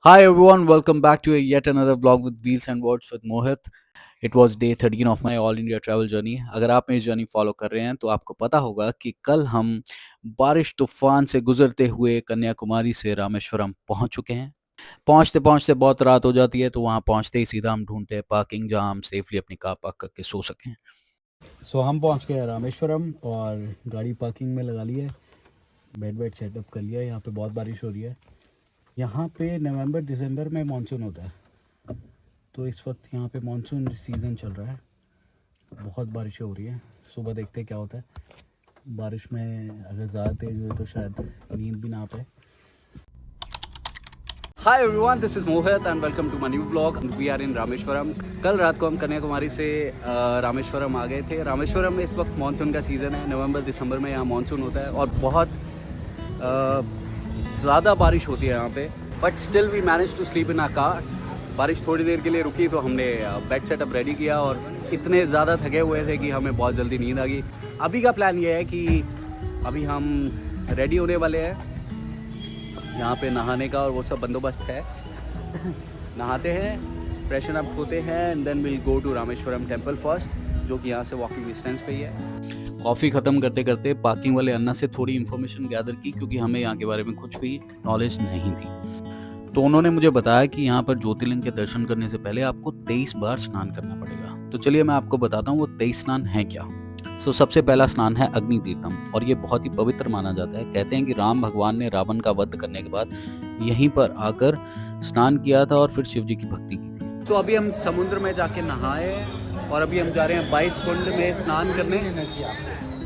Hi everyone, welcome back to yet another vlog with Wheels and Words with Mohit. It was day 13 of my All India travel journey. अगर आप मेरी journey follow कर रहे हैं तो आपको पता होगा कि कल हम बारिश तूफान से गुजरते हुए कन्याकुमारी से रामेश्वरम पहुंच चुके हैं। पहुंचते पहुंचते बहुत रात हो जाती है तो वहां पहुंचते ही सीधा हम ढूंढते हैं पार्किंग जहां हम सेफली अपनी कार पार्क करके सो सकें। हम पहुंच गए रामेश्वरम और गाड़ी पार्किंग में लगा ली है। बेड सेटअप कर लिया है। यहाँ पे बहुत बारिश हो रही है। यहाँ पे नवंबर दिसंबर में मानसून होता है, तो इस वक्त यहाँ पे मानसून सीज़न चल रहा है। बहुत बारिशें हो रही हैं। सुबह देखते हैं क्या होता है। बारिश में अगर ज़्यादा तेज़ हुई तो शायद नींद भी ना आ पाए। Hi everyone, this is Mohit and welcome to my new vlog. We are in Rameswaram. कल रात को हम कन्याकुमारी से रामेश्वरम आ गए थे। रामेश्वरम में इस वक्त मानसून का सीज़न है। नवंबर दिसंबर में यहाँ मानसून होता है और बहुत ज़्यादा बारिश होती है यहाँ पे, but still we manage to sleep in a car. बारिश थोड़ी देर के लिए रुकी तो हमने बेड सेटअप रेडी किया और इतने ज़्यादा थके हुए थे कि हमें बहुत जल्दी नींद आ गई। अभी का प्लान ये है कि अभी हम रेडी होने वाले हैं। यहाँ पे नहाने का और वो सब बंदोबस्त है। नहाते हैं, फ्रेशन अप होते हैं and then will go to Rameswaram temple first, जो कि यहाँ से वॉकिंग डिस्टेंस पे ही है। कॉफ़ी ख़त्म करते करते पार्किंग वाले अन्ना से थोड़ी इन्फॉर्मेशन गैदर की, क्योंकि हमें यहाँ के बारे में कुछ भी नॉलेज नहीं थी। तो उन्होंने मुझे बताया कि यहाँ पर ज्योतिर्लिंग के दर्शन करने से पहले आपको 23 बार स्नान करना पड़ेगा। तो चलिए मैं आपको बताता हूँ वो 23 स्नान है क्या। सबसे पहला स्नान है अग्नि तीर्थम, और ये बहुत ही पवित्र माना जाता है। कहते हैं कि राम भगवान ने रावण का वध करने के बाद यहीं पर आकर स्नान किया था और फिर शिव जी की भक्ति की थी। तो अभी हम समुद्र में जाके नहाए और अभी हम जा रहे हैं 22 कुंड में स्नान करने।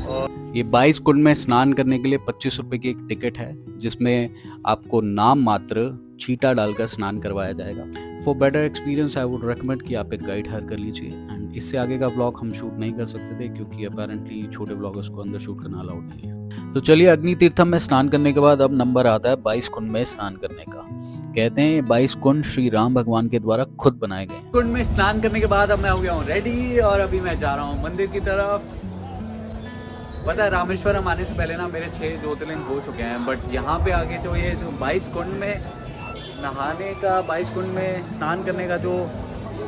और ये 22 कुंड में स्नान करने के लिए 25 रुपए की एक टिकट है, जिसमें आपको नाम मात्र छींटा डालकर स्नान करवाया जाएगा। For better experience I would recommend कि आप एक गाइड हायर कर लीजिए। एंड इससे आगे का व्लॉग हम शूट नहीं कर सकते थे, क्योंकि अपेरेंटली छोटे व्लॉगर्स को अंदर शूट करना अलाउड नहीं है। तो चलिए, अग्नि तीर्थम में स्नान करने के बाद अब नंबर आता है 22 कुंड में स्नान करने का। कहते हैं 22 कुंड श्री राम भगवान के द्वारा खुद बनाए गए। कुंड में स्नान करने के बाद अब मैं हो गया हूँ रेडी और अभी मैं जा रहा हूँ मंदिर की तरफ। पता है, रामेश्वरम आने से पहले ना मेरे 6 ज्योतिर्लिंग हो चुके हैं, बट यहाँ पे आके जो ये जो 22 कुंड में नहाने का, 22 कुंड में स्नान करने का जो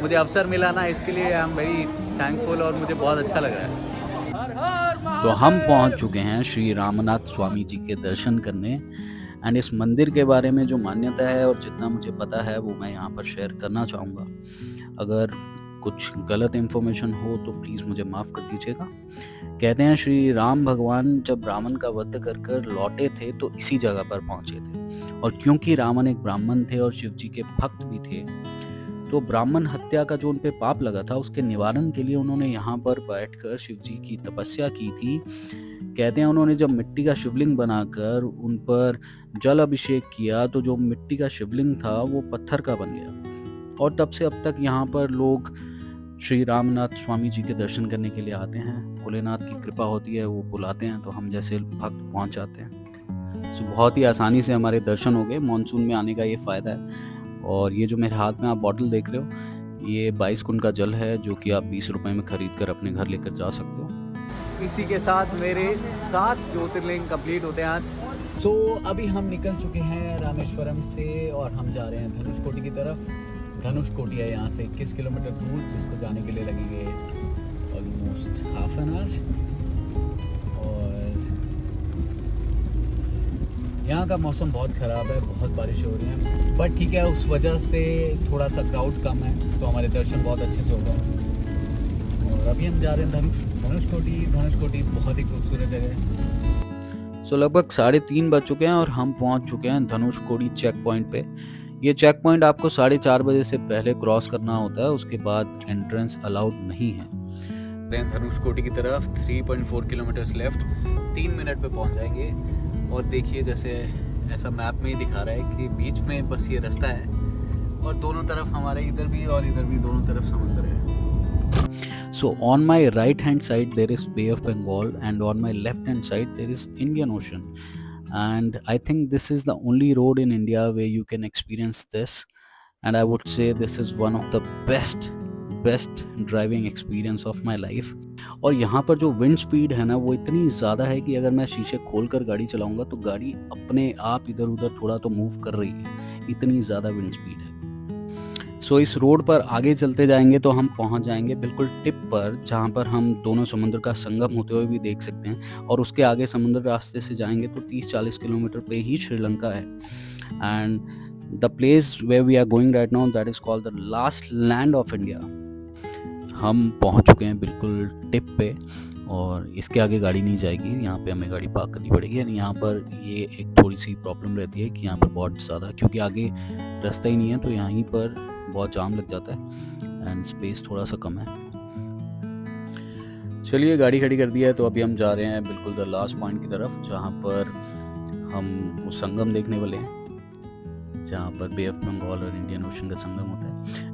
मुझे अवसर मिला ना, इसके लिए आई एम वेरी थैंकफुल और मुझे बहुत अच्छा लग रहा है। तो हम पहुँच चुके हैं श्री रामनाथ स्वामी जी के दर्शन करने। एंड इस मंदिर के बारे में जो मान्यता है और जितना मुझे पता है वो मैं यहाँ पर शेयर करना चाहूँगा। अगर कुछ गलत इन्फॉर्मेशन हो तो प्लीज़ मुझे माफ़ कर दीजिएगा। कहते हैं श्री राम भगवान जब रावण का वध कर कर लौटे थे तो इसी जगह पर पहुंचे थे, और क्योंकि रावण एक ब्राह्मण थे और शिव जी के भक्त भी थे, तो ब्राह्मण हत्या का जो उन पे पाप लगा था उसके निवारण के लिए उन्होंने यहाँ पर बैठकर शिव जी की तपस्या की थी। कहते हैं उन्होंने जब मिट्टी का शिवलिंग बनाकर उन पर जल अभिषेक किया तो जो मिट्टी का शिवलिंग था वो पत्थर का बन गया, और तब से अब तक यहाँ पर लोग श्री रामनाथ स्वामी जी के दर्शन करने के लिए आते हैं। भोलेनाथ की कृपा होती है, वो बुलाते हैं तो हम जैसे भक्त पहुंच जाते हैं। बहुत ही आसानी से हमारे दर्शन हो गए। मानसून में आने का ये फ़ायदा है। और ये जो मेरे हाथ में आप बॉटल देख रहे हो, ये 22 कुंड का जल है, जो कि आप 20 रुपए में खरीद कर अपने घर लेकर जा सकते हो। इसी के साथ मेरे 7 ज्योतिर्लिंग कंप्लीट होते हैं आज। अभी हम निकल चुके हैं रामेश्वरम से और हम जा रहे हैं धनुषकोटी की तरफ। धनुषकोटी है यहाँ से 21 किलोमीटर दूर, जिसको जाने के लिए लगेंगे ऑलमोस्ट हाफ एन आवर। और यहाँ का मौसम बहुत ख़राब है, बहुत बारिश हो रही है, बट ठीक है, उस वजह से थोड़ा सा क्राउड कम है तो हमारे दर्शन बहुत अच्छे से हो गए। और अभी हम जा रहे हैं धनुषकोटी। धनुषकोटी बहुत ही खूबसूरत जगह है। लगभग 3:30 बज चुके हैं और हम पहुँच चुके हैं धनुषकोटी चेक पॉइंट पे। ये चेक पॉइंट आपको 4:30 बजे से पहले क्रॉस करना होता है, उसके बाद एंट्रेंस अलाउड नहीं है। धनुषकोटी की तरफ 3.4 किलोमीटर लेफ्ट, 3 मिनट पे पहुंच जाएंगे। और देखिए, जैसे ऐसा मैप में ही दिखा रहा है कि बीच में बस ये रास्ता है और दोनों तरफ हमारे इधर भी और इधर भी दोनों तरफ समुद्र है। So on my right hand side there is Bay of Bengal and on my left hand side there is Indian Ocean. And I think this is the only road in India where you can experience this, and I would say this is one of the best driving experience of my life. और यहाँ पर जो wind speed है ना, वो इतनी ज़्यादा है कि अगर मैं शीशे खोल कर गाड़ी चलाऊँगा तो गाड़ी अपने आप इधर उधर थोड़ा तो मूव कर रही है। इतनी ज़्यादा विंड स्पीड है। सो इस रोड पर आगे चलते जाएंगे तो हम पहुंच जाएंगे बिल्कुल टिप पर, जहां पर हम दोनों समुद्र का संगम होते हुए भी देख सकते हैं। और उसके आगे समुद्र रास्ते से जाएंगे तो 30-40 किलोमीटर पे ही श्रीलंका है। And the place where we are going right now, that is called the last land of India. हम पहुंच चुके हैं बिल्कुल टिप पे, और इसके आगे गाड़ी नहीं जाएगी, यहाँ पे हमें गाड़ी पार्क करनी पड़ेगी। और यहाँ पर ये एक थोड़ी सी प्रॉब्लम रहती है कि यहाँ पर बहुत ज़्यादा, क्योंकि आगे रास्ता ही नहीं है तो यहीं पर बहुत जाम लग जाता है एंड स्पेस थोड़ा सा कम है। चलिए गाड़ी खड़ी कर दिया है तो अभी हम जा रहे हैं बिल्कुल द लास्ट पॉइंट की तरफ, जहाँ पर हम वो संगम देखने वाले हैं, जहाँ पर बे ऑफ बंगाल और इंडियन ओशन का संगम होता है।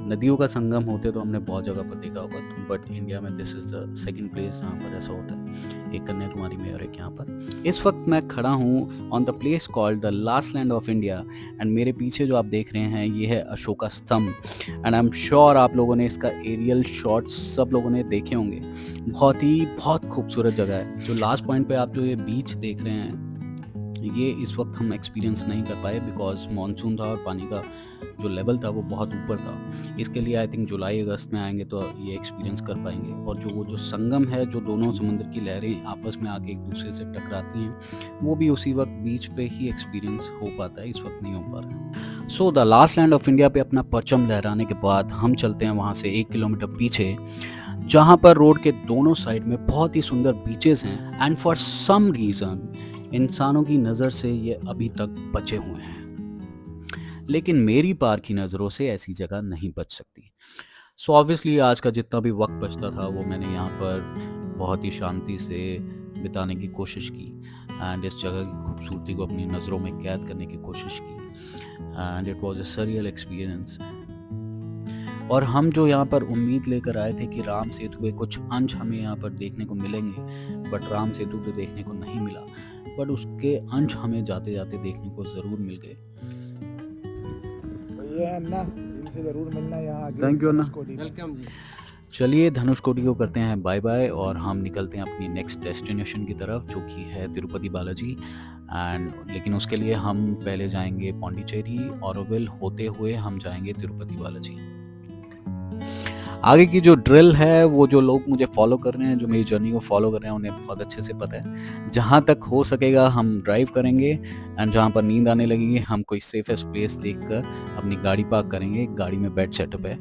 नदियों का संगम होते तो हमने बहुत जगह पर देखा होगा, बट इंडिया में this is the second place जहाँ पर ऐसा होता है। एक कन्याकुमारी में और एक यहाँ पर। इस वक्त मैं खड़ा हूँ on the place called the last land of India, and मेरे पीछे जो आप देख रहे हैं ये है अशोका स्तंभ। एंड आई एम श्योर आप लोगों ने इसका एरियल शॉट्स सब लोगों ने देखे होंगे। बहुत खूबसूरत जगह है। जो लास्ट पॉइंट पे आप जो ये बीच देख रहे हैं, ये इस वक्त हम एक्सपीरियंस नहीं कर पाए बिकॉज मानसून था और पानी का जो लेवल था वो बहुत ऊपर था। इसके लिए आई थिंक जुलाई अगस्त में आएंगे तो ये एक्सपीरियंस कर पाएंगे। और जो संगम है, जो दोनों समुद्र की लहरें आपस में आके एक दूसरे से टकराती हैं, वो भी उसी वक्त बीच पे ही एक्सपीरियंस हो पाता है, इस वक्त नहीं हो पा रहा। So the last land of India पे अपना परचम लहराने के बाद हम चलते हैं वहाँ से 1 किलोमीटर पीछे, जहाँ पर रोड के दोनों साइड में बहुत ही सुंदर बीचेस हैं। एंड फॉर सम रीज़न इंसानों की नज़र से ये अभी तक बचे हुए हैं, लेकिन मेरी पार की नज़रों से ऐसी जगह नहीं बच सकती। सो ऑब्वियसली आज का जितना भी वक्त बचता था वो मैंने यहाँ पर बहुत ही शांति से बिताने की कोशिश की एंड इस जगह की खूबसूरती को अपनी नज़रों में कैद करने की कोशिश की। And it was a surreal experience. और हम जो यहाँ पर उम्मीद लेकर आए थे कि राम सेतु के कुछ अंश हमें यहाँ पर देखने को मिलेंगे, बट राम सेतु तो देखने को नहीं मिला, बट उसके अंश हमें जाते जाते देखने को ज़रूर मिल गए। अन्ना, इनसे ज़रूर मिलना यहाँ आगे। थैंक यू अन्ना, वेलकम जी। चलिए धनुषकोटी को करते हैं बाय बाय और हम निकलते हैं अपनी नेक्स्ट डेस्टिनेशन की तरफ, जो कि है तिरुपति बालाजी। एंड लेकिन उसके लिए हम पहले जाएंगे पौंडीचेरी, ऑरोविल होते हुए हम जाएंगे तिरुपति बालाजी। आगे की जो ड्रिल है वो जो लोग मुझे फॉलो कर रहे हैं, जो मेरी जर्नी को फॉलो कर रहे हैं, उन्हें बहुत अच्छे से पता है। जहाँ तक हो सकेगा हम ड्राइव करेंगे एंड जहाँ पर नींद आने लगेगी हम कोई सेफेस्ट प्लेस देखकर अपनी गाड़ी पार्क करेंगे। गाड़ी में बेड सेटअप है,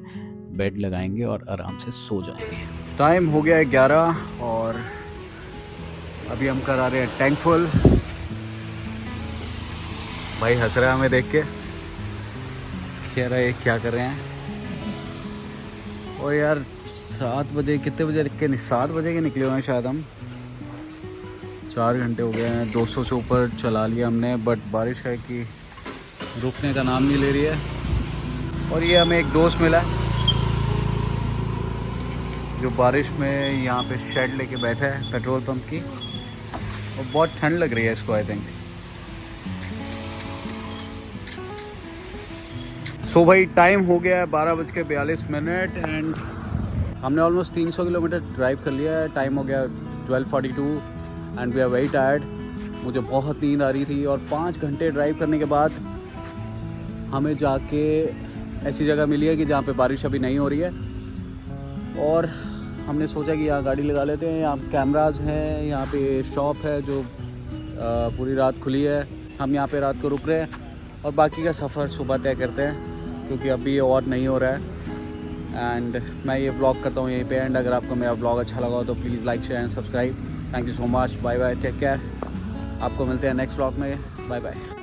बेड लगाएंगे और आराम से सो जाएंगे। टाइम हो गया है 11 और अभी हम करा रहे हैं टैंक फुल। भाई हंस रहा है हमें देख के, कह रहा है क्या कर रहे हैं। और यार 7 बजे, कितने बजे के 7 बजे के निकले हुए हैं शायद हम। 4 घंटे हो गए हैं, 200 से ऊपर चला लिया हमने, बट बारिश है कि रुकने का नाम नहीं ले रही है। और ये हमें एक दोस्त मिला जो बारिश में यहाँ पे शेड लेके बैठा है पेट्रोल पंप की, और बहुत ठंड लग रही है इसको आई थिंक। सो भाई टाइम हो गया है 12:42 एंड हमने ऑलमोस्ट 300 किलोमीटर ड्राइव कर लिया है। टाइम हो गया 12:42 and we are very tired. मुझे बहुत नींद आ रही थी और 5 घंटे ड्राइव करने के बाद हमें जाके ऐसी जगह मिली है कि जहाँ पे बारिश अभी नहीं हो रही है। और हमने सोचा कि यहाँ गाड़ी लगा लेते हैं, यहाँ कैमराज हैं, यहाँ पे शॉप है जो पूरी रात खुली है। हम यहाँ पे रात को रुक रहे हैं और बाकी का सफ़र सुबह तय करते हैं, क्योंकि अभी ये और नहीं हो रहा है। एंड मैं ये ब्लॉग करता हूँ यहीं पे एंड। अगर आपको मेरा ब्लॉग अच्छा लगा हो तो please like share and subscribe. Thank you so much, bye bye, take care. आपको मिलते हैं नेक्स्ट ब्लॉग में, बाय बाय।